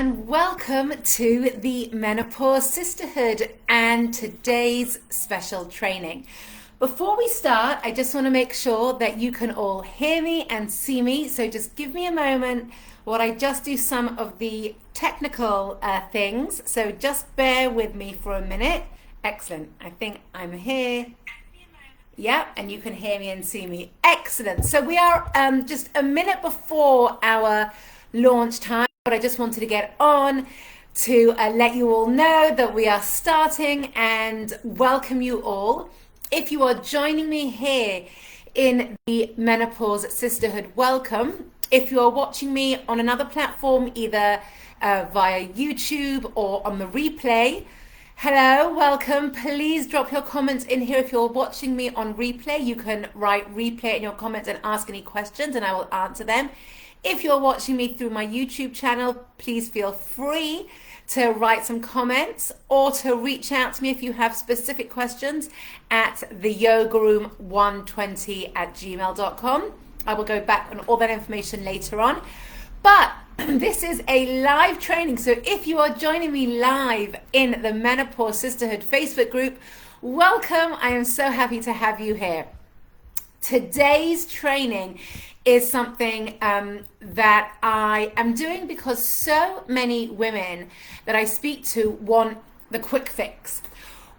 and welcome to the Menopause Sisterhood and today's special training. Before we start, I just want to make sure that you can all hear me and see me, so just give me a moment while I just do some of the technical things, so just bear with me for a minute. Excellent, I think I'm here. Yeah, and you can hear me and see me. Excellent. So we are just a minute before our launch time, but I just wanted to get on to let you all know that we are starting and welcome you all. If you are joining me here in the Menopause Sisterhood, welcome. If you are watching me on another platform, either via YouTube or on the replay, hello, welcome. Please drop your comments in here. If you're watching me on replay, you can write replay in your comments and ask any questions and I will answer them. If you're watching me through my YouTube channel, please feel free to write some comments or to reach out to me if you have specific questions at theyogaroom120@gmail.com. I will go back on all that information later on. But this is a live training, so if you are joining me live in the Menopause Sisterhood Facebook group, welcome. I am so happy to have you here. Today's training is something that I am doing because so many women that I speak to want the quick fix.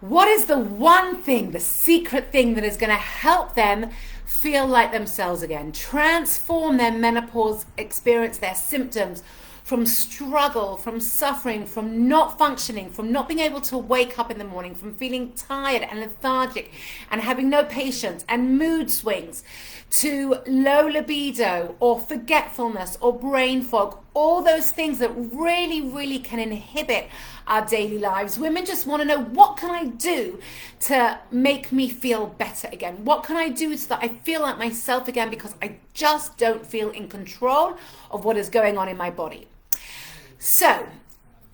What is the one thing, the secret thing that is going to help them feel like themselves again, transform their menopause experience, their symptoms, from struggle, from suffering, from not functioning, from not being able to wake up in the morning, from feeling tired and lethargic and having no patience and mood swings, to low libido or forgetfulness or brain fog, all those things that really can inhibit our daily lives. Women just want to know, what can I do to make me feel better again? What can I do so that I feel like myself again, because I just don't feel in control of what is going on in my body? So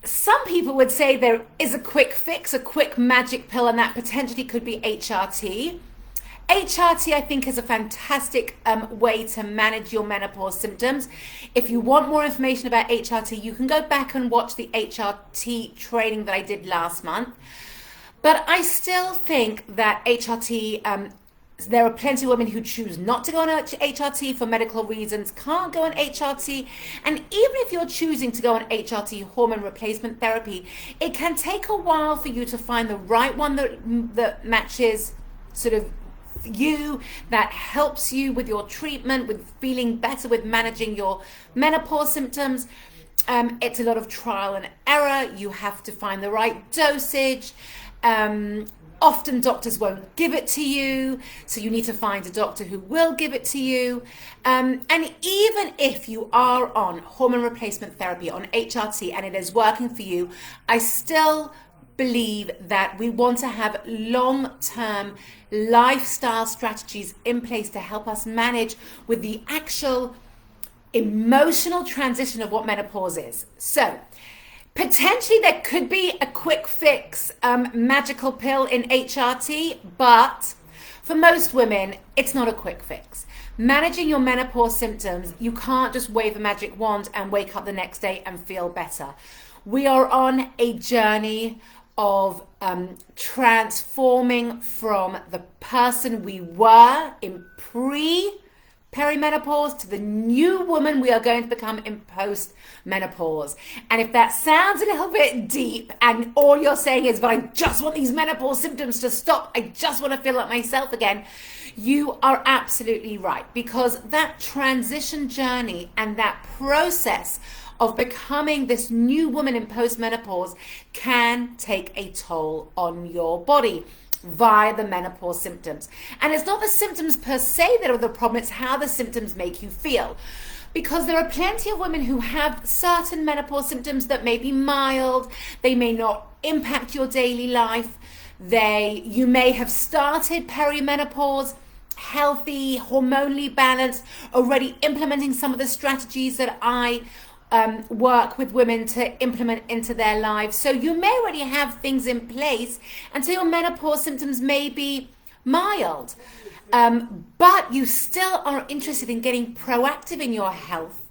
some people would say there is a quick fix, a quick magic pill, and that potentially could be HRT. HRT, I think, is a fantastic way to manage your menopause symptoms. If you want more information about HRT, you can go back and watch the HRT training that I did last month. But I still think that HRT, there are plenty of women who choose not to go on HRT for medical reasons, can't go on HRT. And even if you're choosing to go on HRT, hormone replacement therapy, it can take a while for you to find the right one that matches sort of you, that helps you with your treatment, with feeling better, with managing your menopause symptoms. It's a lot of trial and error. You have to find the right dosage. Often doctors won't give it to you, so you need to find a doctor who will give it to you. And even if you are on hormone replacement therapy, on HRT, and it is working for you, I still believe that we want to have long-term lifestyle strategies in place to help us manage with the actual emotional transition of what menopause is. So potentially there could be a quick fix, magical pill in HRT, but for most women, it's not a quick fix. Managing your menopause symptoms, you can't just wave a magic wand and wake up the next day and feel better. We are on a journey of transforming from the person we were in perimenopause to the new woman we are going to become in post-menopause. And if that sounds a little bit deep and all you're saying is, but I just want these menopause symptoms to stop, I just want to feel like myself again, you are absolutely right, because that transition journey and that process of becoming this new woman in post-menopause can take a toll on your body via the menopause symptoms. And it's not the symptoms per se that are the problem, it's how the symptoms make you feel. Because there are plenty of women who have certain menopause symptoms that may be mild, they may not impact your daily life, you may have started perimenopause healthy, hormonally balanced, already implementing some of the strategies that I work with women to implement into their lives. So you may already have things in place, and so your menopause symptoms may be mild, but you still are interested in getting proactive in your health,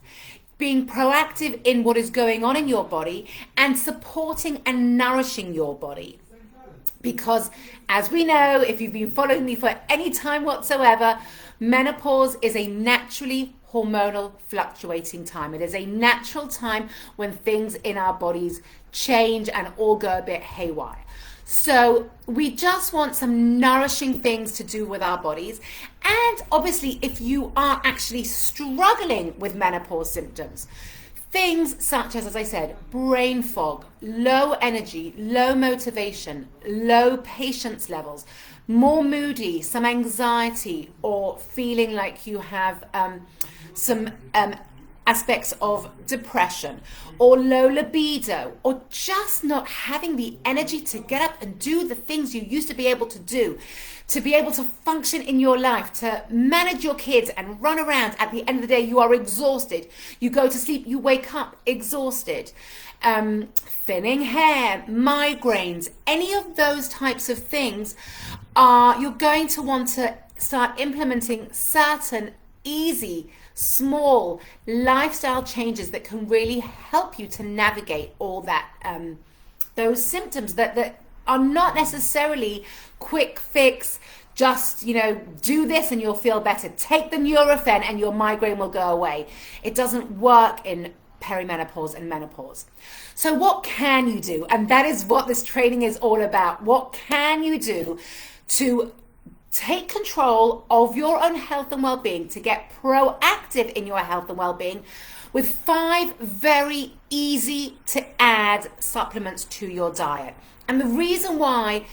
being proactive in what is going on in your body and supporting and nourishing your body. Because as we know, if you've been following me for any time whatsoever, menopause is a naturally hormonal fluctuating time. It is a natural time when things in our bodies change and all go a bit haywire. So we just want some nourishing things to do with our bodies. And obviously, if you are actually struggling with menopause symptoms, things such as I said, brain fog, low energy, low motivation, low patience levels, more moody, some anxiety, or feeling like you have some aspects of depression, or low libido, or just not having the energy to get up and do the things you used to be able to do, to be able to function in your life, to manage your kids and run around. At the end of the day, you are exhausted. You go to sleep, you wake up exhausted. Thinning hair, migraines, any of those types of things you're going to want to start implementing certain easy, small lifestyle changes that can really help you to navigate all that, those symptoms that are not necessarily quick fix. Just, do this and you'll feel better. Take the Nurofen and your migraine will go away. It doesn't work in perimenopause and menopause. So what can you do? And that is what this training is all about. What can you do to take control of your own health and well-being, to get proactive in your health and well-being with 5 very easy to add supplements to your diet? And the reason why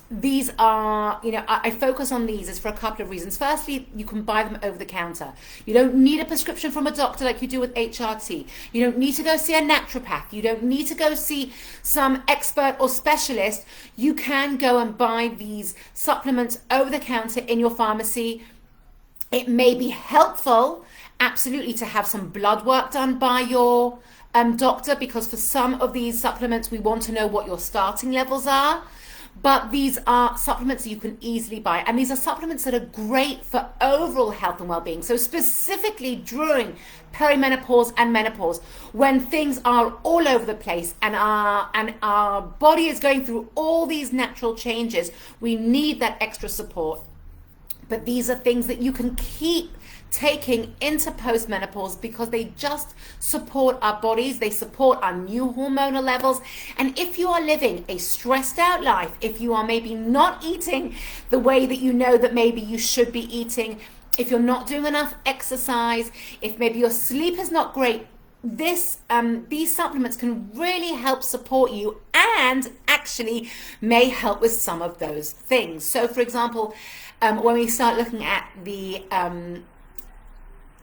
these are, I focus on these is for a couple of reasons. Firstly, you can buy them over the counter. You don't need a prescription from a doctor like you do with HRT. You don't need to go see a naturopath. You don't need to go see some expert or specialist. You can go and buy these supplements over the counter in your pharmacy. It may be helpful, absolutely, to have some blood work done by your doctor, because for some of these supplements, we want to know what your starting levels are. But these are supplements that you can easily buy. And these are supplements that are great for overall health and well-being. So specifically during perimenopause and menopause, when things are all over the place and our body is going through all these natural changes, we need that extra support. But these are things that you can keep taking into postmenopause because they just support our bodies, they support our new hormonal levels. And if you are living a stressed out life, if you are maybe not eating the way that you know that maybe you should be eating, if you're not doing enough exercise, if maybe your sleep is not great, these supplements can really help support you and actually may help with some of those things. So for example, when we start looking at the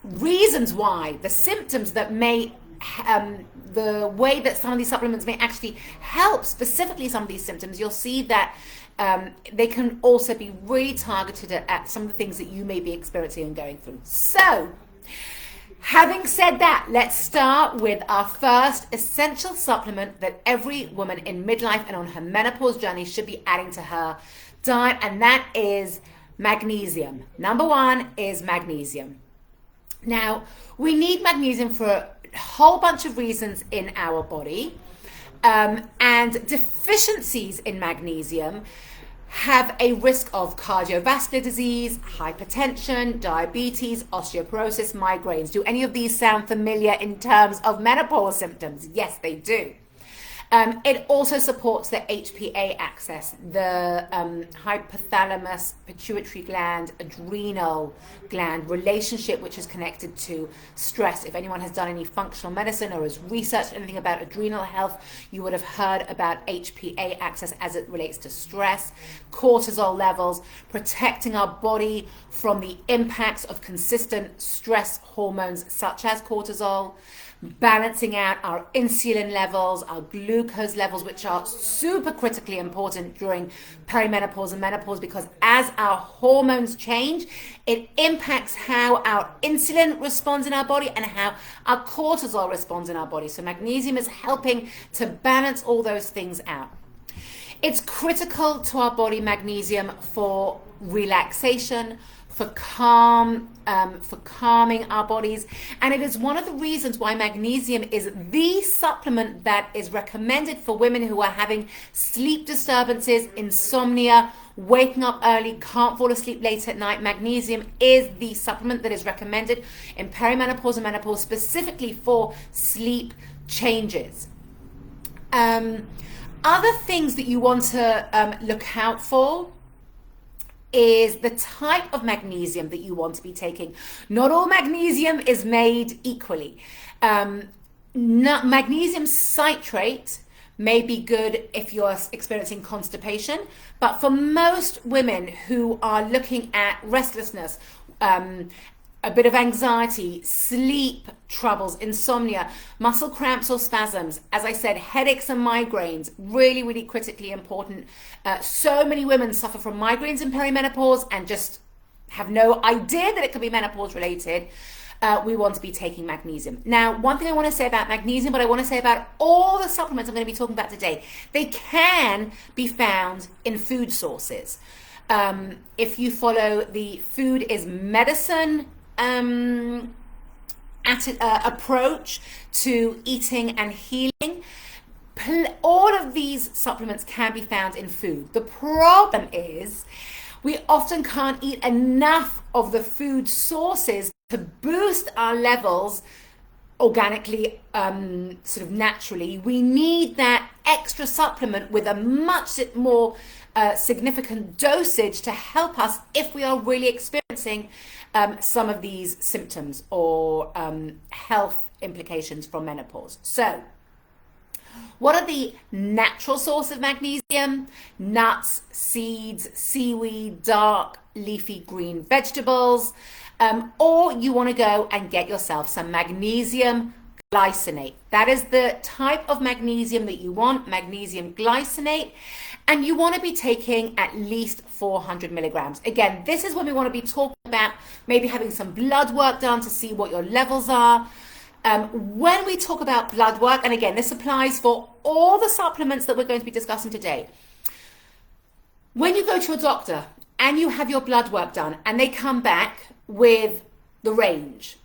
reasons why, the symptoms that may, the way that some of these supplements may actually help specifically some of these symptoms, you'll see that they can also be really targeted at some of the things that you may be experiencing and going through. So, having said that, let's start with our first essential supplement that every woman in midlife and on her menopause journey should be adding to her diet, and that is magnesium. Number 1 is magnesium. Now, we need magnesium for a whole bunch of reasons in our body, and deficiencies in magnesium have a risk of cardiovascular disease, hypertension, diabetes, osteoporosis, migraines. Do any of these sound familiar in terms of menopause symptoms? Yes, they do. It also supports the HPA axis, the hypothalamus, pituitary gland, adrenal gland relationship, which is connected to stress. If anyone has done any functional medicine or has researched anything about adrenal health, you would have heard about HPA axis as it relates to stress, cortisol levels, protecting our body from the impacts of consistent stress hormones such as cortisol, balancing out our insulin levels, our glucose levels, which are super critically important during perimenopause and menopause, because as our hormones change, it impacts how our insulin responds in our body and how our cortisol responds in our body. So magnesium is helping to balance all those things out. It's critical to our body, magnesium, for relaxation, for calm, for calming our bodies. And it is one of the reasons why magnesium is the supplement that is recommended for women who are having sleep disturbances, insomnia, waking up early, can't fall asleep late at night. Magnesium is the supplement that is recommended in perimenopause and menopause, specifically for sleep changes. Other things that you want to look out for is the type of magnesium that you want to be taking. Not all magnesium is made equally. Magnesium citrate may be good if you're experiencing constipation, but for most women who are looking at restlessness, a bit of anxiety, sleep troubles, insomnia, muscle cramps or spasms, as I said, headaches and migraines, really, really critically important. So many women suffer from migraines in perimenopause and just have no idea that it could be menopause related. We want to be taking magnesium. Now, one thing I want to say about magnesium, but I want to say about all the supplements I'm going to be talking about today, they can be found in food sources. If you follow the food is medicine approach to eating and healing, all of these supplements can be found in food. The problem is we often can't eat enough of the food sources to boost our levels organically, sort of naturally. We need that extra supplement with a much more significant dosage to help us if we are really experiencing some of these symptoms or health implications from menopause. So, what are the natural sources of magnesium? Nuts, seeds, seaweed, dark leafy green vegetables. Or you want to go and get yourself some magnesium glycinate. That is the type of magnesium that you want, magnesium glycinate. And you want to be taking at least 400 milligrams. Again, this is when we want to be talking about maybe having some blood work done to see what your levels are. When we talk about blood work, and again, this applies for all the supplements that we're going to be discussing today. When you go to a doctor and you have your blood work done and they come back with the range,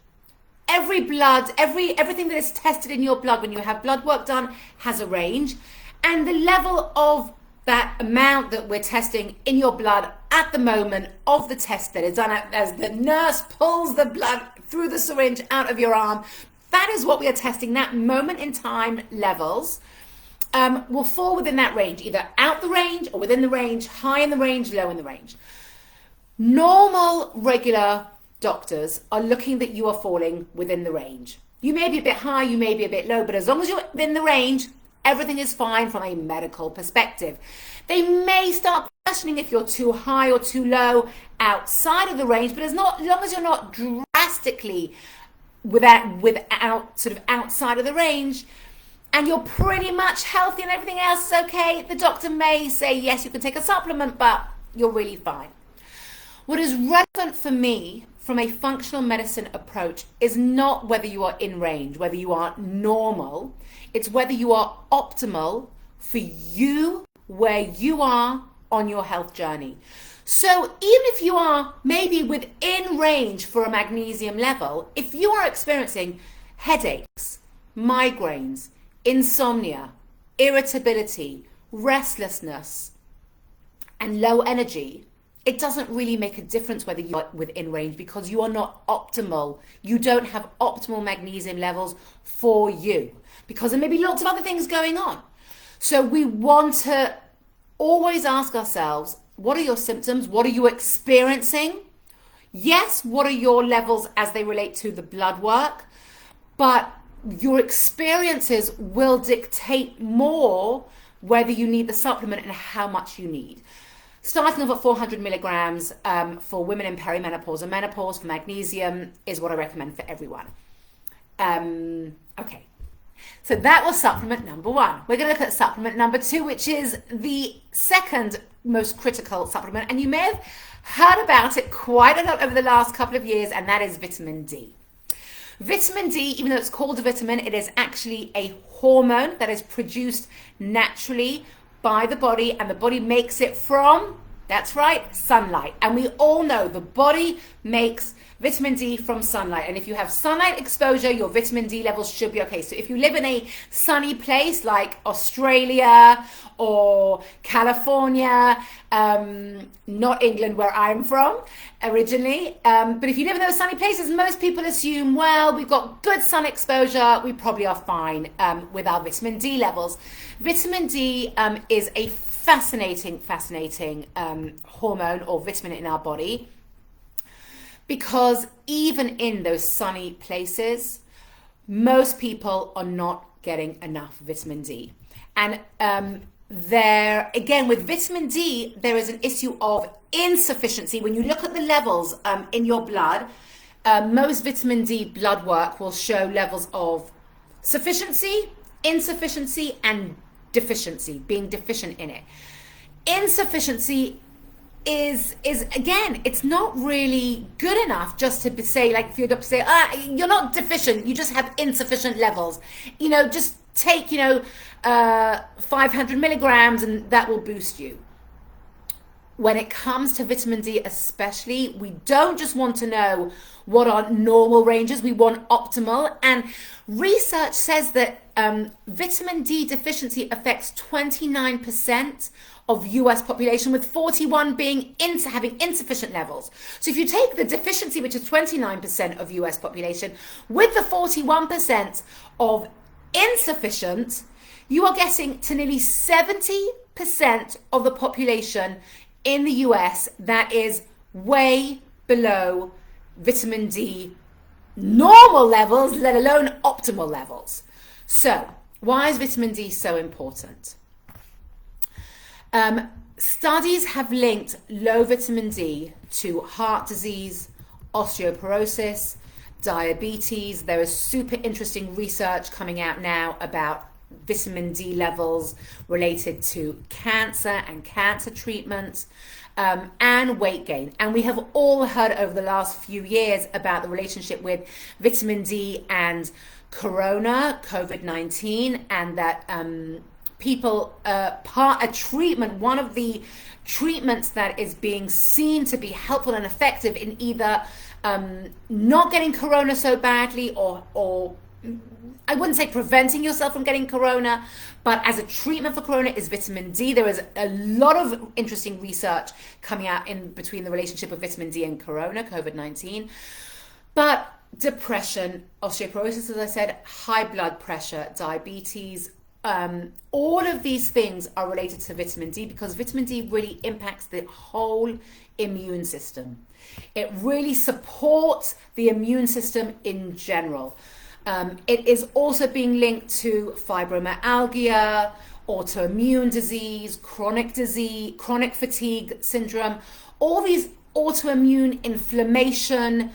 everything that is tested in your blood when you have blood work done has a range, and the level of that amount that we're testing in your blood at the moment of the test that is done as the nurse pulls the blood through the syringe out of your arm, that is what we are testing. That moment in time levels will fall within that range, either out the range or within the range, high in the range, low in the range. Normal, regular doctors are looking that you are falling within the range. You may be a bit high, you may be a bit low, but as long as you're within the range, everything is fine from a medical perspective. They may start questioning if you're too high or too low outside of the range, but as long as you're not drastically without sort of outside of the range, and you're pretty much healthy and everything else is okay, the doctor may say, yes, you can take a supplement, but you're really fine. What is relevant for me from a functional medicine approach is not whether you are in range, whether you are normal. It's whether you are optimal for you, where you are on your health journey. So even if you are maybe within range for a magnesium level, if you are experiencing headaches, migraines, insomnia, irritability, restlessness, and low energy, it doesn't really make a difference whether you are within range, because you are not optimal. You don't have optimal magnesium levels for you, because there may be lots of other things going on. So we want to always ask ourselves, what are your symptoms? What are you experiencing? Yes, what are your levels as they relate to the blood work? But your experiences will dictate more whether you need the supplement and how much you need. Starting off at 400 milligrams for women in perimenopause and menopause for magnesium is what I recommend for everyone. Okay, so that was supplement number one. We're going to look at supplement number two, which is the second most critical supplement, and you may have heard about it quite a lot over the last couple of years, and that is vitamin D. Vitamin D, even though it's called a vitamin, it is actually a hormone that is produced naturally by the body, and the body makes it from That's right, sunlight. And we all know the body makes vitamin D from sunlight. And if you have sunlight exposure, your vitamin D levels should be okay. So if you live in a sunny place like Australia or California, not England where I'm from originally, but if you live in those sunny places, most people assume, well, we've got good sun exposure, we probably are fine with our vitamin D levels. Vitamin D is a fascinating hormone or vitamin in our body, because even in those sunny places, most people are not getting enough vitamin D. And there, again, with vitamin D, there is an issue of insufficiency. When you look at the levels in your blood, most vitamin D blood work will show levels of sufficiency, insufficiency, and deficiency, being deficient in it. Insufficiency is again, it's not really good enough just to say, like, if you're to say, you're not deficient, you just have insufficient levels. Just take, 500 milligrams and that will boost you. When it comes to vitamin D especially, we don't just want to know what our normal ranges, we want optimal. And research says that vitamin D deficiency affects 29% of US population, with 41 being having insufficient levels. So if you take the deficiency, which is 29% of US population, with the 41% of insufficient, you are getting to nearly 70% of the population in the US that is way below vitamin D normal levels, let alone optimal levels. So why is vitamin D so important? Studies have linked low vitamin D to heart disease, osteoporosis, diabetes. There is super interesting research coming out now about vitamin D levels related to cancer and cancer treatments, and weight gain. And we have all heard over the last few years about the relationship with vitamin D and COVID-19, and that one of the treatments that is being seen to be helpful and effective in either not getting corona so badly, or I wouldn't say preventing yourself from getting corona, but as a treatment for corona, is vitamin D. There is a lot of interesting research coming out in between the relationship of vitamin D and corona, COVID-19. But depression, osteoporosis, as I said, high blood pressure, diabetes, all of these things are related to vitamin D, because vitamin D really impacts the whole immune system. It really supports the immune system in general. It is also being linked to fibromyalgia, autoimmune disease, chronic fatigue syndrome, all these autoimmune inflammation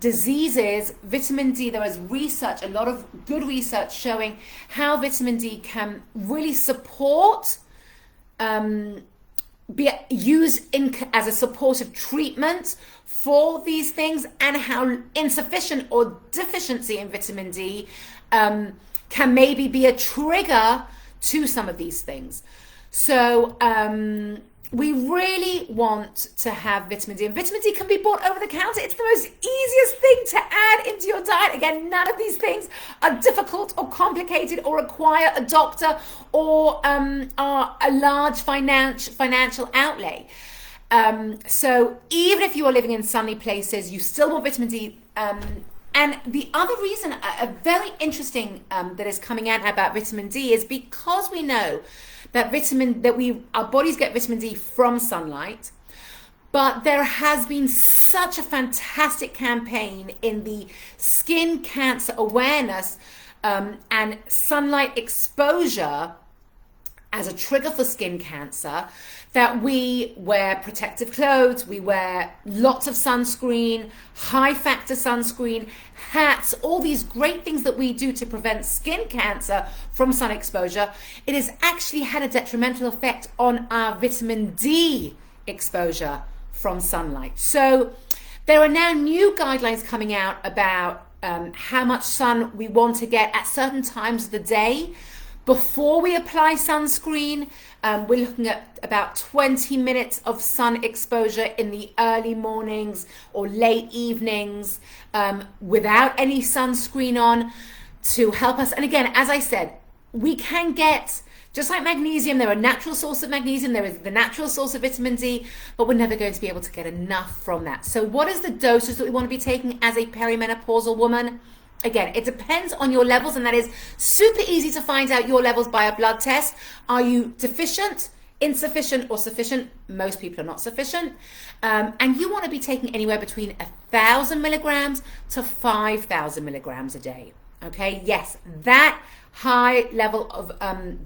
diseases. Vitamin D, there is research, a lot of good research showing how vitamin D can really support, be used as a supportive treatment for these things, and how insufficient or deficiency in vitamin D can maybe be a trigger to some of these things. So we really want to have vitamin D, and vitamin D can be bought over the counter. It's the most easiest thing to add into your diet. Again, none of these things are difficult or complicated or require a doctor or are a large financial outlay. So even if you are living in sunny places, you still want vitamin D. And the other reason, a very interesting that is coming out about vitamin D, is because we know that our bodies get vitamin D from sunlight, but there has been such a fantastic campaign in the skin cancer awareness and sunlight exposure as a trigger for skin cancer, that we wear protective clothes, we wear lots of sunscreen, high factor sunscreen, hats, all these great things that we do to prevent skin cancer from sun exposure. It has actually had a detrimental effect on our vitamin D exposure from sunlight. So there are now new guidelines coming out about how much sun we want to get at certain times of the day. Before we apply sunscreen, we're looking at about 20 minutes of sun exposure in the early mornings or late evenings without any sunscreen on to help us. And again, as I said, we can get, just like magnesium, they're a natural source of magnesium, there is the natural source of vitamin D, but we're never going to be able to get enough from that. So what is the dosage that we want to be taking as a perimenopausal woman? Again, it depends on your levels, and that is super easy to find out your levels by a blood test. Are you deficient, insufficient, or sufficient? Most people are not sufficient. And you want to be taking anywhere between 1,000 milligrams to 5,000 milligrams a day. Okay, yes, that high level of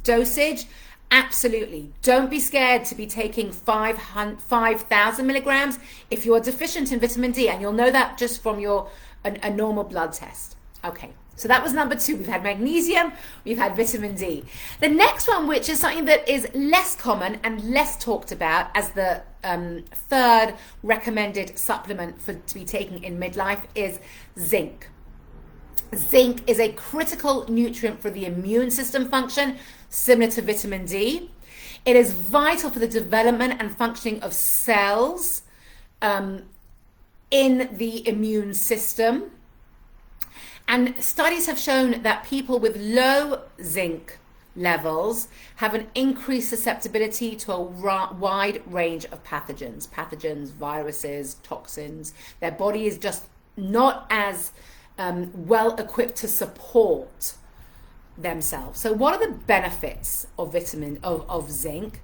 dosage, absolutely. Don't be scared to be taking 5,000 milligrams if you are deficient in vitamin D, and you'll know that just from a normal blood test. Okay, so that was number 2. We've had magnesium, we've had vitamin D. The next one, which is something that is less common and less talked about as the third recommended supplement to be taken in midlife, is zinc. Zinc is a critical nutrient for the immune system function, similar to vitamin D. It is vital for the development and functioning of cells in the immune system. And studies have shown that people with low zinc levels have an increased susceptibility to a wide range of pathogens, viruses, toxins. Their body is just not as well equipped to support themselves. So what are the benefits of zinc?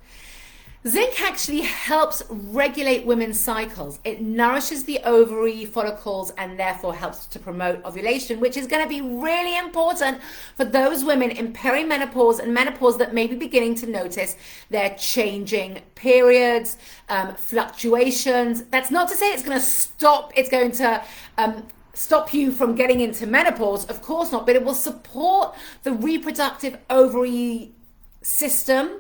Zinc actually helps regulate women's cycles. It nourishes the ovary follicles and therefore helps to promote ovulation, which is going to be really important for those women in perimenopause and menopause that may be beginning to notice their changing periods, fluctuations. That's not to say it's going to stop. It's going to stop you from getting into menopause, of course not, but it will support the reproductive ovary system,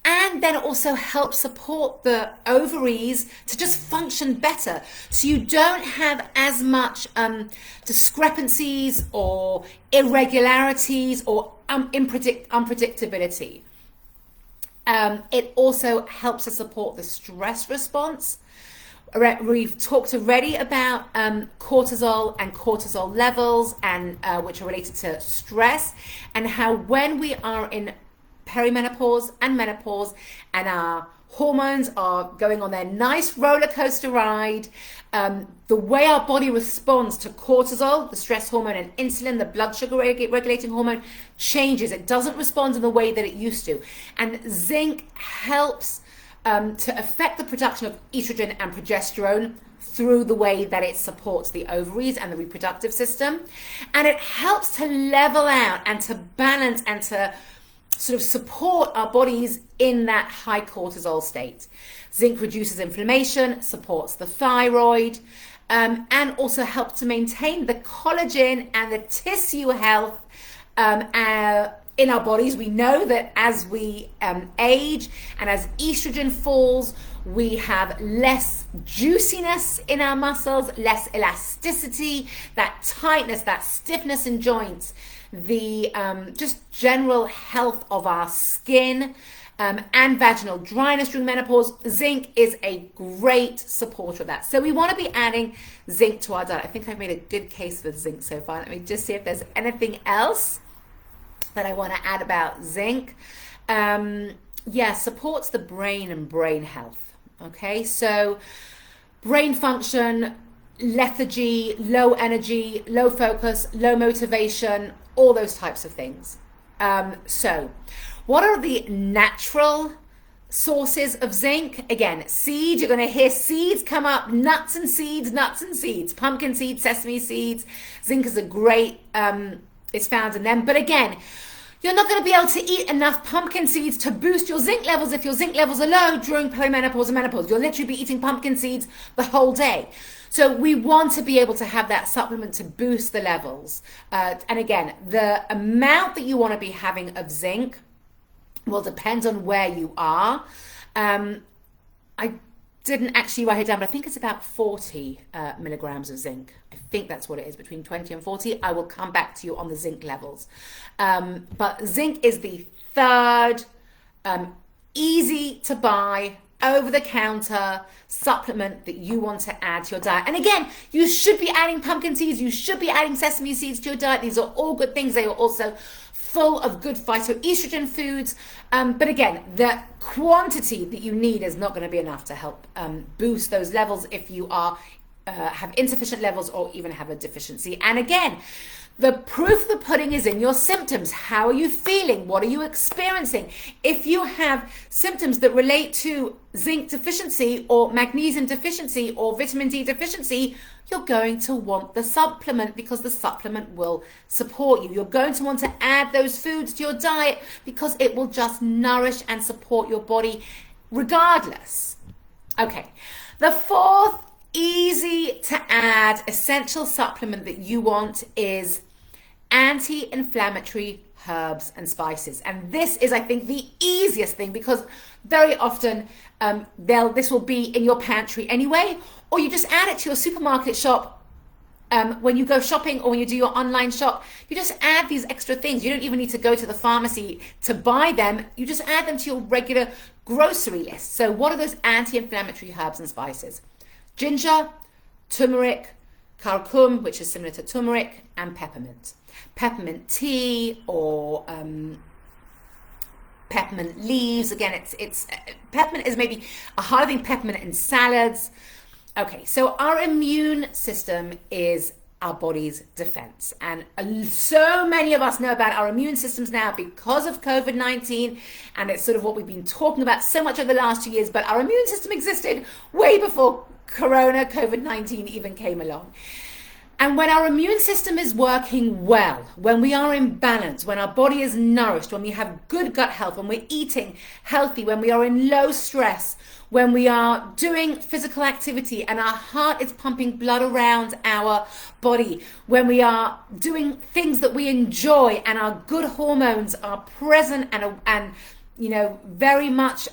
and then also help support the ovaries to just function better, so you don't have as much discrepancies or irregularities or unpredictability. It also helps to support the stress response. We've talked already about cortisol and cortisol levels, and which are related to stress, and how when we are in perimenopause and menopause and our hormones are going on their nice roller coaster ride, the way our body responds to cortisol, the stress hormone, and insulin, the blood sugar regulating hormone, changes. It doesn't respond in the way that it used to. And zinc helps to affect the production of estrogen and progesterone through the way that it supports the ovaries and the reproductive system. And it helps to level out and to balance and to sort of support our bodies in that high cortisol state. Zinc reduces inflammation, supports the thyroid, and also helps to maintain the collagen and the tissue health in our bodies. We know that as we age and as estrogen falls, we have less juiciness in our muscles, less elasticity, that tightness, that stiffness in joints, the just general health of our skin, and vaginal dryness during menopause. Zinc is a great supporter of that. So we want to be adding zinc to our diet. I think I've made a good case for zinc so far. Let me just see if there's anything else that I want to add about zinc. Supports the brain and brain health. Okay, so brain function, lethargy, low energy, low focus, low motivation, all those types of things. So what are the natural sources of zinc? Again, seeds. You're going to hear seeds come up, nuts and seeds, pumpkin seeds, sesame seeds. Zinc is a great, it's found in them. But again, you're not going to be able to eat enough pumpkin seeds to boost your zinc levels if your zinc levels are low during perimenopause and menopause. You'll literally be eating pumpkin seeds the whole day. So we want to be able to have that supplement to boost the levels. And again, the amount that you want to be having of zinc will depend on where you are. I didn't actually write it down, but I think it's about 40 milligrams of zinc. I think that's what it is, between 20 and 40. I will come back to you on the zinc levels. But zinc is the third easy to buy, over-the-counter supplement that you want to add to your diet. And again, you should be adding pumpkin seeds, you should be adding sesame seeds to your diet. These are all good things. They are also full of good phytoestrogen foods. But again, the quantity that you need is not going to be enough to help boost those levels if you are have insufficient levels or even have a deficiency. And again, the proof of the pudding is in your symptoms. How are you feeling? What are you experiencing? If you have symptoms that relate to zinc deficiency or magnesium deficiency or vitamin D deficiency, you're going to want the supplement because the supplement will support you. You're going to want to add those foods to your diet because it will just nourish and support your body regardless. Okay, the fourth easy to add essential supplement that you want is anti-inflammatory herbs and spices. And this is, I think, the easiest thing because very often this will be in your pantry anyway, or you just add it to your supermarket shop when you go shopping or when you do your online shop. You just add these extra things. You don't even need to go to the pharmacy to buy them. You just add them to your regular grocery list. So what are those anti-inflammatory herbs and spices? Ginger, turmeric, curcum, which is similar to turmeric, and peppermint. Peppermint tea or peppermint leaves. Again, it's peppermint is maybe a harder thing. Peppermint in salads. Okay, so our immune system is our body's defense, and so many of us know about our immune systems now because of COVID-19, and it's sort of what we've been talking about so much over the last 2 years. But our immune system existed way before COVID-19 even came along. And when our immune system is working well, when we are in balance, when our body is nourished, when we have good gut health, when we're eating healthy, when we are in low stress, when we are doing physical activity and our heart is pumping blood around our body, when we are doing things that we enjoy and our good hormones are present and you know, very much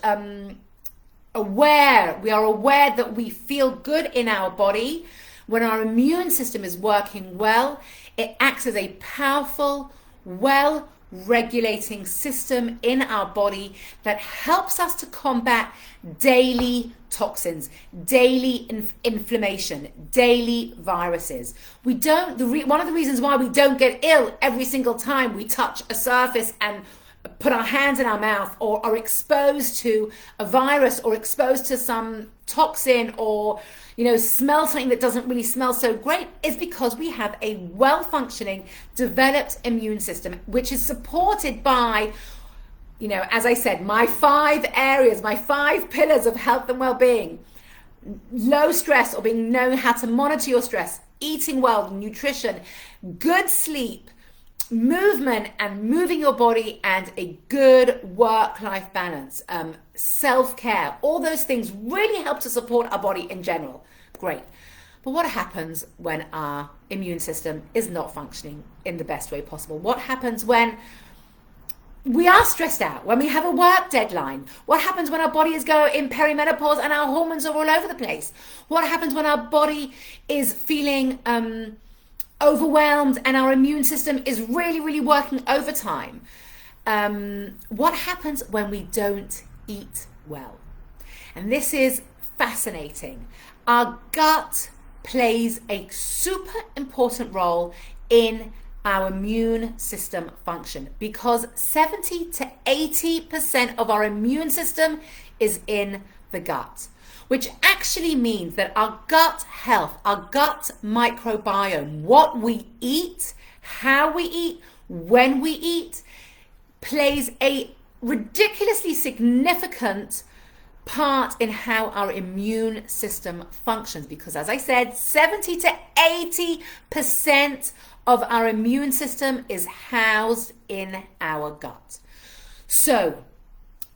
aware, we are aware that we feel good in our body. When our immune system is working well, it acts as a powerful, well-regulating system in our body that helps us to combat daily toxins, daily inflammation, daily viruses. We don't. One of the reasons why we don't get ill every single time we touch a surface and put our hands in our mouth or are exposed to a virus or exposed to some toxin or, you know, smell something that doesn't really smell so great is because we have a well-functioning, developed immune system, which is supported by, you know, as I said, my 5 areas, my 5 pillars of health and well-being. Low stress, or being knowing how to monitor your stress, eating well, nutrition, good sleep, movement and moving your body, and a good work-life balance, self-care. All those things really help to support our body in general. Great. But what happens when our immune system is not functioning in the best way possible? What happens when we are stressed out, when we have a work deadline? What happens when our body is going in perimenopause and our hormones are all over the place? What happens when our body is feeling overwhelmed and our immune system is really working overtime? What happens when we don't eat well? And this is fascinating. Our gut plays a super important role in our immune system function because 70 to 80% of our immune system is in the gut, which actually means that our gut health, our gut microbiome, what we eat, how we eat, when we eat, plays a ridiculously significant part in how our immune system functions. Because as I said, 70 to 80% of our immune system is housed in our gut. So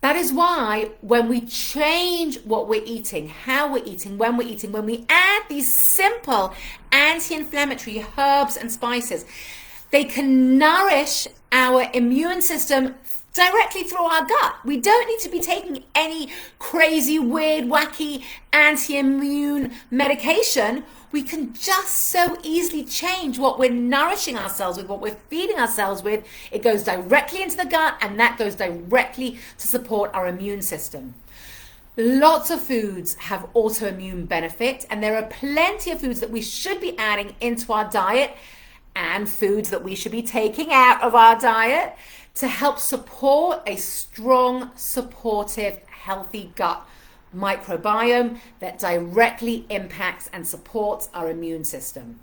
that is why when we change what we're eating, how we're eating, when we're eating, when we add these simple anti-inflammatory herbs and spices, they can nourish our immune system directly through our gut. We don't need to be taking any crazy, weird, wacky anti-immune medication. We can just so easily change what we're nourishing ourselves with, what we're feeding ourselves with. It goes directly into the gut, and that goes directly to support our immune system. Lots of foods have autoimmune benefit, and there are plenty of foods that we should be adding into our diet and foods that we should be taking out of our diet to help support a strong, supportive, healthy gut microbiome that directly impacts and supports our immune system.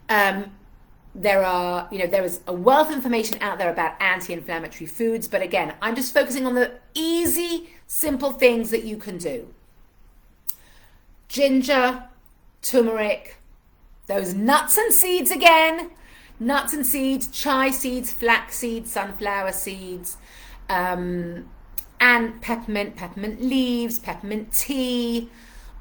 There is a wealth of information out there about anti-inflammatory foods, but again, I'm just focusing on the easy, simple things that you can do. Ginger, turmeric, those nuts and seeds again. Nuts and seeds, chai seeds, flax seeds, sunflower seeds, and peppermint leaves, peppermint tea,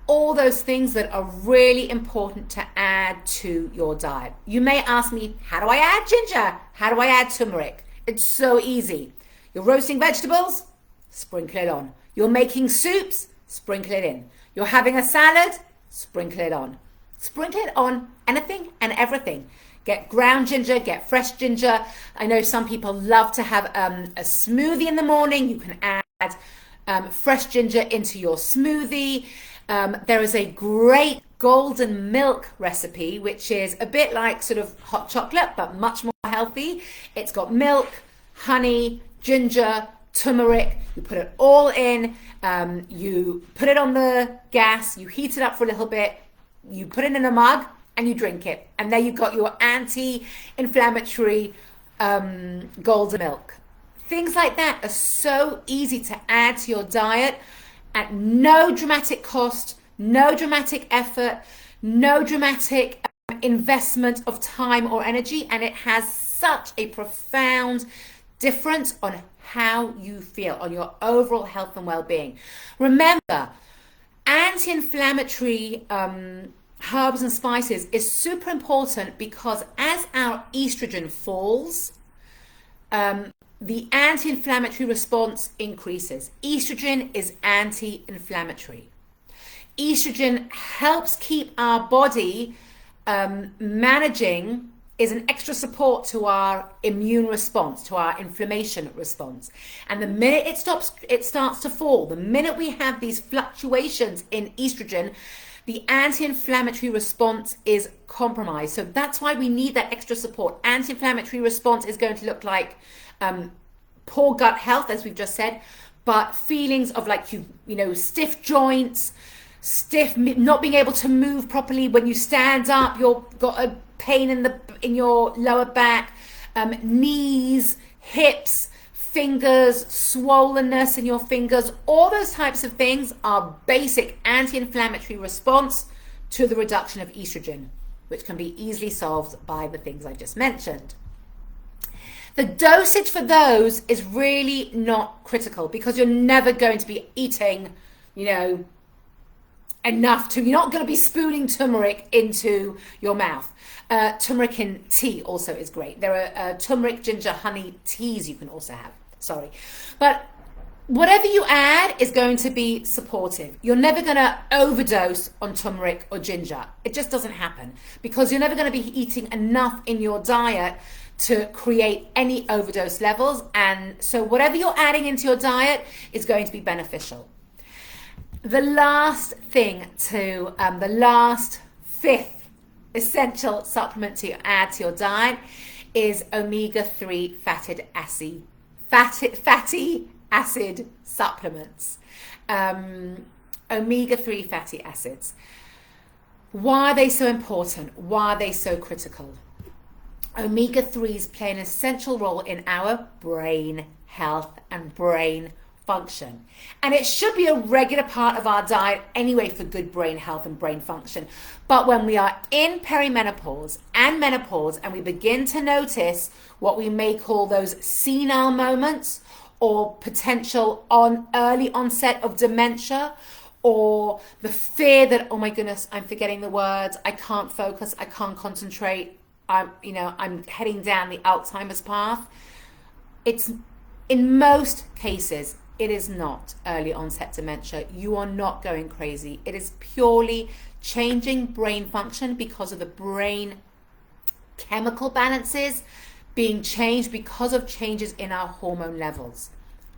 all those things that are really important to add to your diet. You may ask me, how do I add ginger? How do I add turmeric? It's so easy. You're roasting vegetables, sprinkle it on. You're making soups, sprinkle it in. You're having a salad, sprinkle it on. Sprinkle it on anything and everything. Get ground ginger, get fresh ginger. I know some people love to have a smoothie in the morning. You can add fresh ginger into your smoothie. There is a great golden milk recipe, which is a bit like sort of hot chocolate, but much more healthy. It's got milk, honey, ginger, turmeric. You put it all in. You put it on the gas. You heat it up for a little bit. You put it in a mug and you drink it. And there you've got your anti-inflammatory golden milk. Things like that are so easy to add to your diet at no dramatic cost, no dramatic effort, no dramatic investment of time or energy. And it has such a profound difference on how you feel, on your overall health and well-being. Remember, anti-inflammatory herbs and spices is super important because as our estrogen falls, the anti-inflammatory response increases. Estrogen is anti-inflammatory. Estrogen helps keep our body managing, is an extra support to our immune response, to our inflammation response. And the minute it starts to fall, the minute we have these fluctuations in estrogen, the anti-inflammatory response is compromised. So that's why we need that extra support. Anti-inflammatory response is going to look like poor gut health, as we've just said, but feelings of like stiff joints, not being able to move properly. When you stand up, you've got a pain in your lower back, knees, hips, fingers, swollenness in your fingers. All those types of things are basic anti-inflammatory response to the reduction of estrogen, which can be easily solved by the things I just mentioned. The dosage for those is really not critical because you're never going to be eating, enough to, you're not going to be spooning turmeric into your mouth. Turmeric in tea also is great. There are turmeric, ginger, honey teas you can also have. Sorry. But whatever you add is going to be supportive. You're never going to overdose on turmeric or ginger. It just doesn't happen because you're never going to be eating enough in your diet to create any overdose levels. And so whatever you're adding into your diet is going to be beneficial. The last thing the last fifth essential supplement to add to your diet is omega-3 fatty acid supplements. Omega-3 fatty acids. Why are they so important? Why are they so critical? Omega-3s play an essential role in our brain health and brain function. And it should be a regular part of our diet anyway for good brain health and brain function. But when we are in perimenopause and menopause and we begin to notice what we may call those senile moments or potential early onset of dementia, or the fear that, oh my goodness, I'm forgetting the words, I can't focus, I can't concentrate, I'm heading down the Alzheimer's path. It's In most cases, it is not early onset dementia. You are not going crazy. It is purely changing brain function because of the brain chemical balances being changed because of changes in our hormone levels.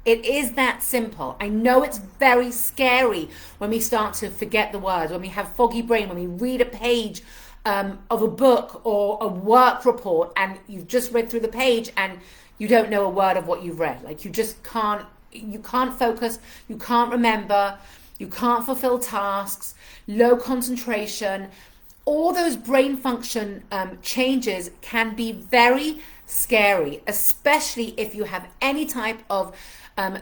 It is that simple. I know it's very scary when we start to forget the words, when we have foggy brain, when we read a page of a book or a work report and you've just read through the page and you don't know a word of what you've read. Like you can't focus, you can't remember, you can't fulfill tasks, low concentration. All those brain function changes can be very scary, especially if you have any type of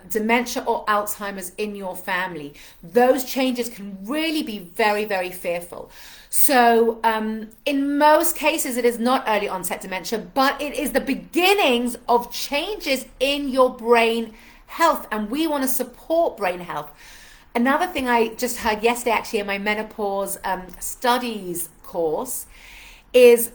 dementia or Alzheimer's in your family. Those changes can really be very, very fearful. So in most cases, it is not early onset dementia, but it is the beginnings of changes in your brain health, and we want to support brain health. Another thing I just heard yesterday, actually, in my menopause studies course, is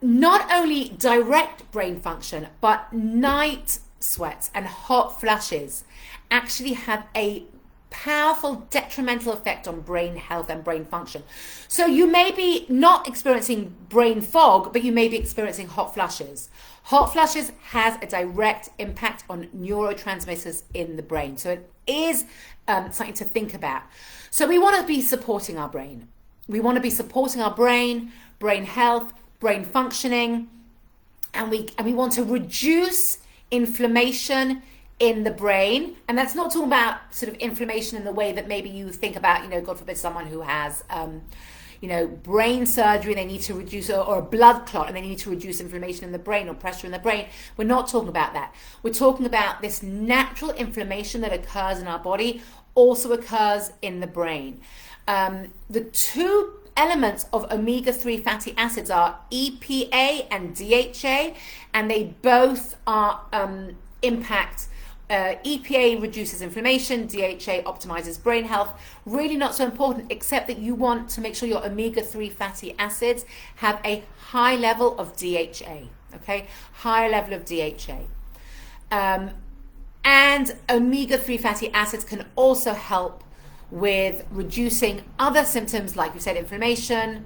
not only direct brain function, but night sweats and hot flushes actually have a powerful detrimental effect on brain health and brain function. So you may be not experiencing brain fog, but you may be experiencing hot flushes. Hot flushes has a direct impact on neurotransmitters in the brain. So it is something to think about. So we want to be supporting our brain. We want to be supporting our brain health, brain functioning, and we want to reduce inflammation in the brain. And that's not talking about sort of inflammation in the way that maybe you think about, God forbid, someone who has, brain surgery, they need to reduce, or a blood clot, and they need to reduce inflammation in the brain or pressure in the brain. We're not talking about that. We're talking about this natural inflammation that occurs in our body also occurs in the brain. The two elements of omega-3 fatty acids are EPA and DHA, and they both are impact. EPA reduces inflammation, DHA optimizes brain health. Really not so important, except that you want to make sure your omega-3 fatty acids have a high level of DHA, okay? Higher level of DHA. And omega-3 fatty acids can also help with reducing other symptoms, like we said, inflammation,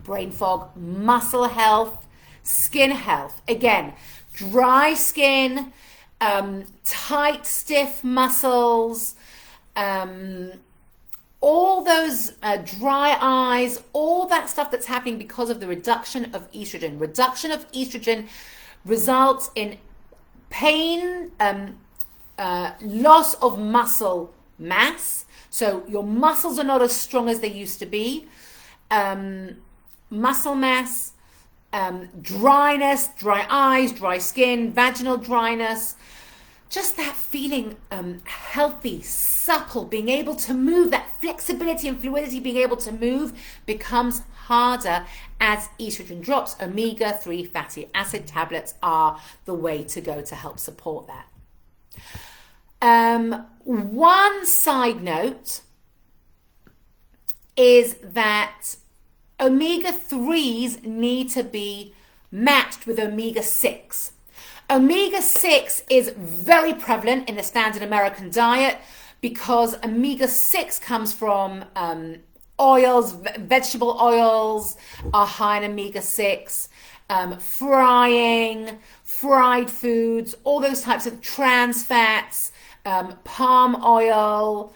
brain fog, muscle health, skin health. Again, dry skin, tight, stiff muscles, all those dry eyes, all that stuff that's happening because of the reduction of estrogen. Reduction of estrogen results in pain, loss of muscle mass. So your muscles are not as strong as they used to be. Muscle mass, dryness, dry eyes, dry skin, vaginal dryness, just that feeling healthy, supple, being able to move, that flexibility and fluidity, being able to move becomes harder as estrogen drops. Omega-3 fatty acid tablets are the way to go to help support that. One side note is that omega-3s need to be matched with omega-6. Omega-6 is very prevalent in the standard American diet because omega-6 comes from oils, vegetable oils are high in omega-6, fried foods, all those types of trans fats, palm oil,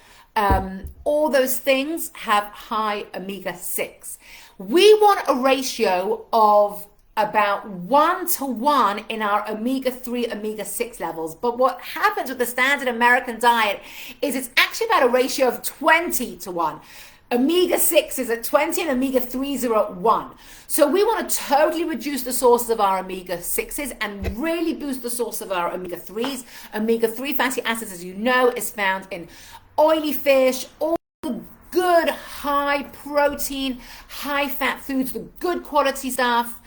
all those things have high omega-6. We want a ratio of about 1-to-1 in our omega-3, omega-6 levels. But what happens with the standard American diet is it's actually about a ratio of 20-to-1. Omega-6 is at 20 and omega-3s are at 1. So we want to totally reduce the sources of our omega-6s and really boost the source of our omega-3s. Omega-3 fatty acids, as you know, is found in oily fish, all the good high protein, high fat foods, the good quality stuff.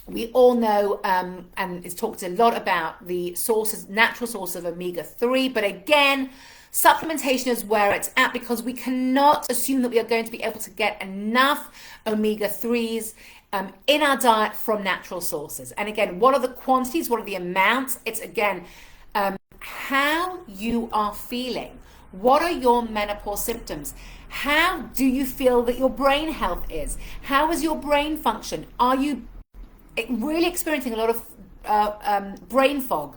We all know, and it's talked a lot about the sources, natural source of omega-3, but again, supplementation is where it's at because we cannot assume that we are going to be able to get enough omega-3s in our diet from natural sources. And again, what are the quantities? What are the amounts? It's again, how you are feeling. What are your menopause symptoms? How do you feel that your brain health is? How is your brain function? Are you really experiencing a lot of brain fog,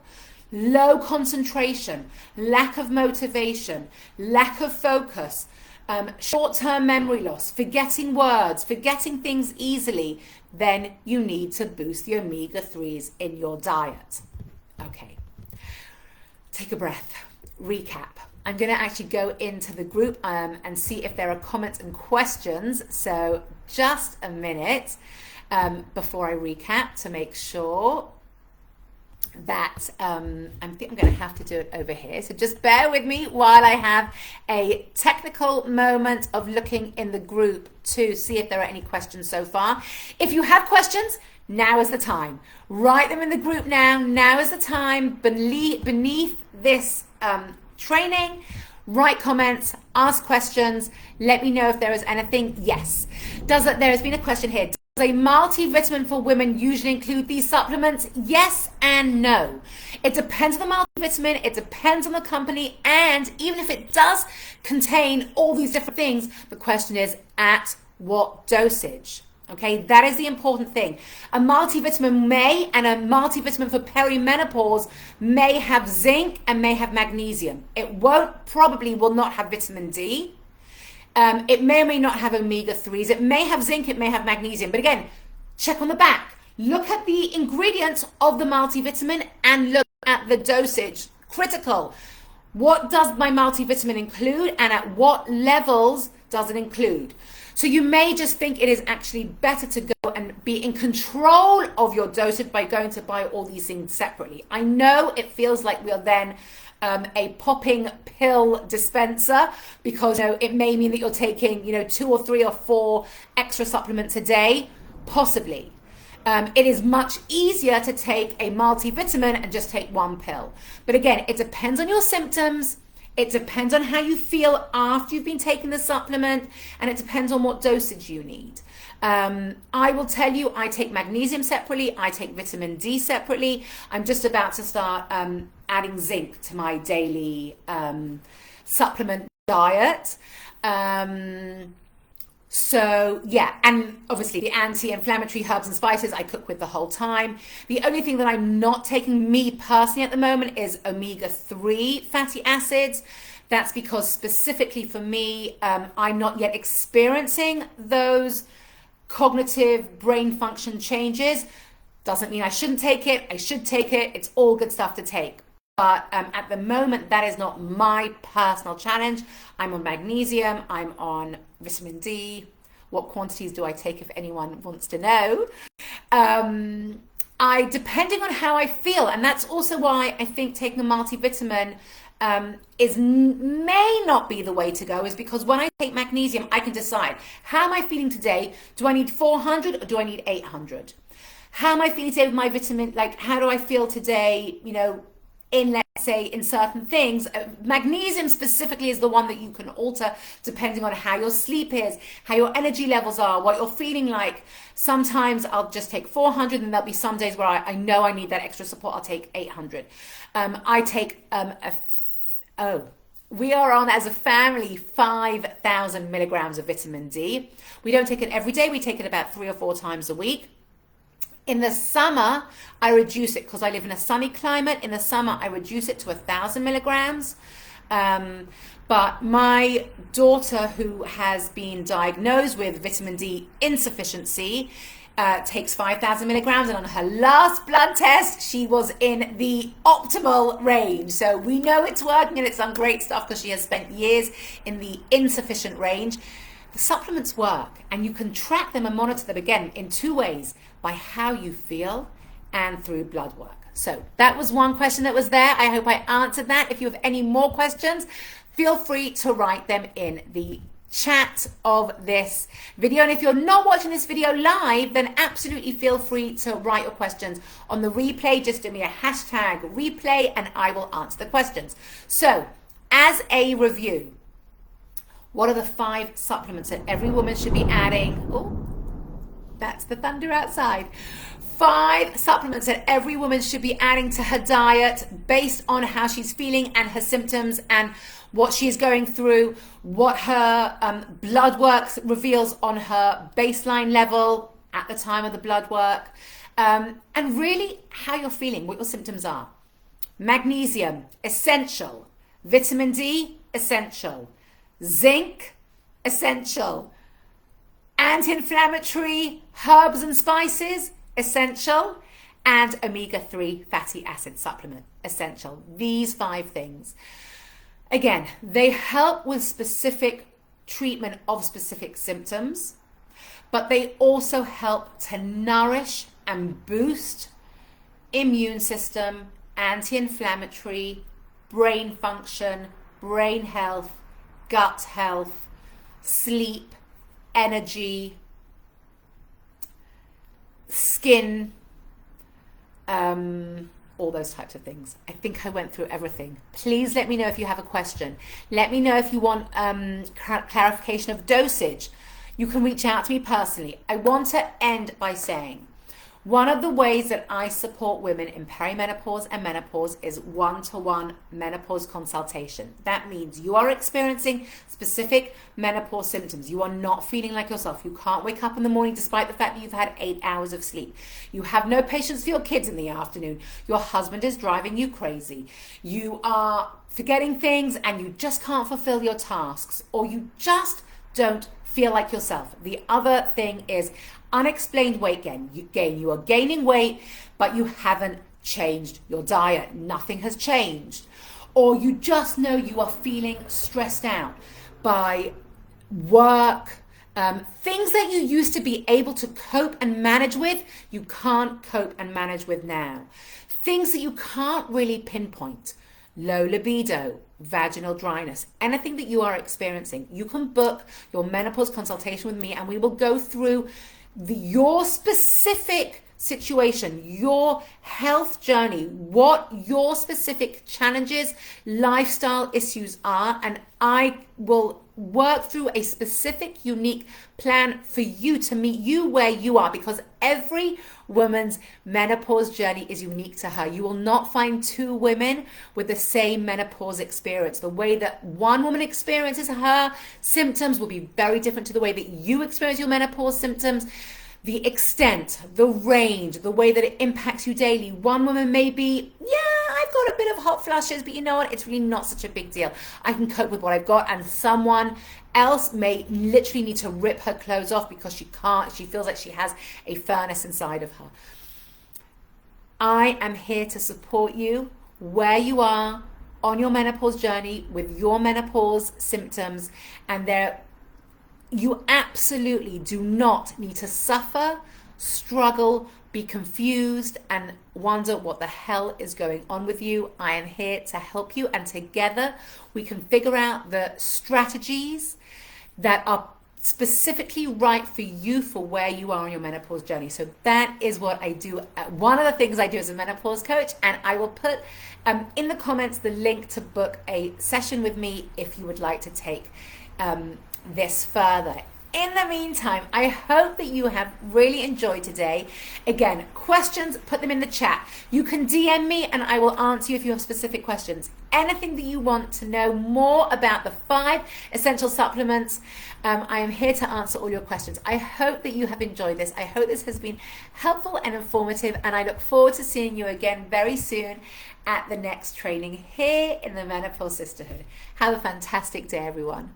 low concentration, lack of motivation, lack of focus, short-term memory loss, forgetting words, forgetting things easily? Then you need to boost the omega-3s in your diet. Okay, take a breath, recap. I'm going to actually go into the group and see if there are comments and questions. So just a minute before I recap to make sure that I think I'm going to have to do it over here. So just bear with me while I have a technical moment of looking in the group to see if there are any questions so far. If you have questions, now is the time. Write them in the group now. Now is the time. Beneath this training, write comments, ask questions, let me know if there is anything. Yes. There has been a question here. Does a multivitamin for women usually include these supplements? Yes and no. It depends on the multivitamin, it depends on the company, and even if it does contain all these different things, the question is at what dosage? Okay, that is the important thing. A multivitamin may, and a multivitamin for perimenopause may have zinc and may have magnesium. It probably will not have vitamin D. It may or may not have omega-3s. It may have zinc, it may have magnesium. But again, check on the back. Look at the ingredients of the multivitamin and look at the dosage. Critical. What does my multivitamin include and at what levels does it include? So you may just think it is actually better to go and be in control of your dosage by going to buy all these things separately. I know it feels like we are then a popping pill dispenser because it may mean that you're taking 2 or 3 or 4 extra supplements a day, possibly. It is much easier to take a multivitamin and just take 1 pill. But again, it depends on your symptoms. It depends on how you feel after you've been taking the supplement, and it depends on what dosage you need. I will tell you, I take magnesium separately, I take vitamin D separately. I'm just about to start adding zinc to my daily supplement diet. So yeah, and obviously the anti-inflammatory herbs and spices I cook with the whole time. The only thing that I'm not taking, me personally at the moment, is omega-3 fatty acids. That's because specifically for me, I'm not yet experiencing those cognitive brain function changes. Doesn't mean I shouldn't take it. I should take it. It's all good stuff to take. But at the moment, that is not my personal challenge. I'm on magnesium, I'm on vitamin D. What quantities do I take if anyone wants to know? Depending on how I feel, and that's also why I think taking a multivitamin may not be the way to go, is because when I take magnesium, I can decide, how am I feeling today? Do I need 400 or do I need 800? How am I feeling today with my vitamin? Like, how do I feel today, in, let's say, in certain things? Magnesium specifically is the one that you can alter depending on how your sleep is, how your energy levels are, what you're feeling like. Sometimes I'll just take 400, and there'll be some days where I know I need that extra support. I'll take 800. I take we are on, as a family, 5,000 milligrams of vitamin D. We don't take it every day. We take it about 3 or 4 times a week. In the summer, I reduce it because I live in a sunny climate. In the summer, I reduce it to 1,000 milligrams. But my daughter, who has been diagnosed with vitamin D insufficiency, takes 5,000 milligrams. And on her last blood test, she was in the optimal range. So we know it's working and it's done great stuff because she has spent years in the insufficient range. The supplements work, and you can track them and monitor them, again, in 2 ways: by how you feel and through blood work. So that was one question that was there. I hope I answered that. If you have any more questions, feel free to write them in the chat of this video. And if you're not watching this video live, then absolutely feel free to write your questions on the replay. Just give me a hashtag replay and I will answer the questions. So as a review, what are the 5 supplements that every woman should be adding? Oh, That's the thunder outside. 5 supplements that every woman should be adding to her diet based on how she's feeling and her symptoms and what she's going through, what her blood work reveals on her baseline level at the time of the blood work, and really how you're feeling, what your symptoms are. Magnesium, essential. Vitamin D, essential. Zinc, essential. Anti-inflammatory herbs and spices, essential. And omega-3 fatty acid supplement, essential. These 5 things. Again, they help with specific treatment of specific symptoms, but they also help to nourish and boost immune system, anti-inflammatory, brain function, brain health, gut health, sleep, energy, skin, all those types of things. I think I went through everything. Please let me know if you have a question. Let me know if you want clarification of dosage. You can reach out to me personally. I want to end by saying, one of the ways that I support women in perimenopause and menopause is one-to-one menopause consultation. That means you are experiencing specific menopause symptoms. You are not feeling like yourself. You can't wake up in the morning despite the fact that you've had 8 hours of sleep. You have no patience for your kids in the afternoon. Your husband is driving you crazy. You are forgetting things and you just can't fulfill your tasks, or you just don't feel like yourself. The other thing is unexplained weight gain. You are gaining weight, but you haven't changed your diet. Nothing has changed. Or you just know you are feeling stressed out by work, things that you used to be able to cope and manage with, you can't cope and manage with now. Things that you can't really pinpoint. Low libido, vaginal dryness, anything that you are experiencing. You can book your menopause consultation with me and we will go through your specific situation, your health journey, what your specific challenges, lifestyle issues are, and I will work through a specific, unique plan for you to meet you where you are, because every woman's menopause journey is unique to her. You will not find 2 women with the same menopause experience. The way that one woman experiences her symptoms will be very different to the way that you experience your menopause symptoms. The extent, the range, the way that it impacts you daily. One woman may be, yeah, I've got a bit of hot flushes, but you know what? It's really not such a big deal. I can cope with what I've got. And someone else may literally need to rip her clothes off because she can't. She feels like she has a furnace inside of her. I am here to support you where you are on your menopause journey with your menopause symptoms, and you absolutely do not need to suffer, struggle, be confused, and wonder what the hell is going on with you. I am here to help you, and together we can figure out the strategies that are specifically right for you for where you are on your menopause journey. So that is what I do. One of the things I do as a menopause coach, and I will put in the comments the link to book a session with me if you would like to take this further. In the meantime, I hope that you have really enjoyed today. Again, questions, put them in the chat. You can DM me and I will answer you if you have specific questions. Anything that you want to know more about the 5 essential supplements, I am here to answer all your questions. I hope that you have enjoyed this. I hope this has been helpful and informative, and I look forward to seeing you again very soon at the next training here in the Menopause Sisterhood. Have a fantastic day, everyone.